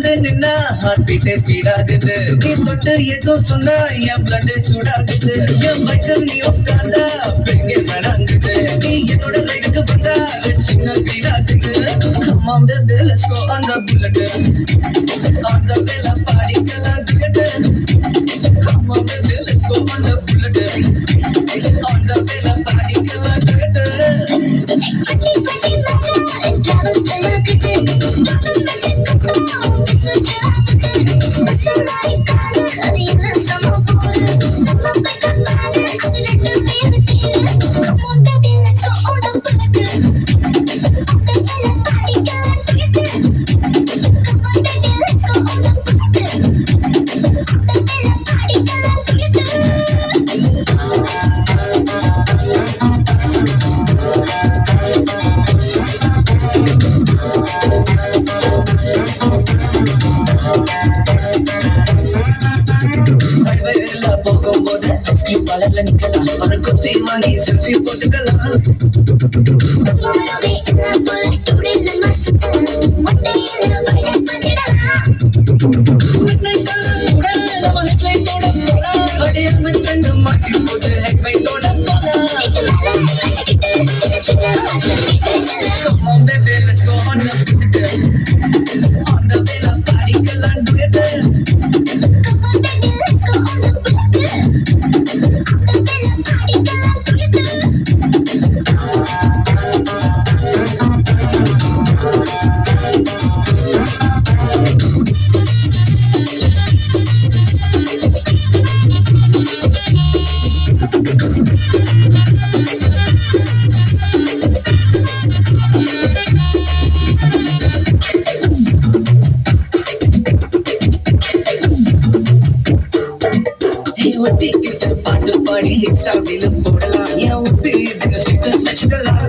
வந்து நின்னா heart பீட்டே speed ஆகுது. நீ தொட்டு ஏதோ சொன்னா என் பிளட் சூடாகுது. என் பைக்கில் நீ உட்கார்ந்தா பெரிய வேணாங்குது. நீ என்னோட ரைடுக்கு வந்தா சிக்னல் கிரீன் ஆகுது. Come on baby let's go on the bullet. On the way பாடிக்கலாம் duet. Come on baby let's go on the bullet. On the way பாடிக்கலாம் duet. போகும்போது ஐஸ்கிரீம் பார்லர்ல நிக்கலாம். ஒரு காஃபி வாங்கி செல்ஃபி போட்டுக்கலாம். Come on baby let's go on the bullet. On the way பாடிக்கலாம் duet. ஒட்டிக்கிட்டு பாட்டு பாடி இன்ஸ்டாவில் போடலாம். என் ஒப்பி இதுக்கு ஸ்டேட்டஸ் வச்சுக்கலாம்.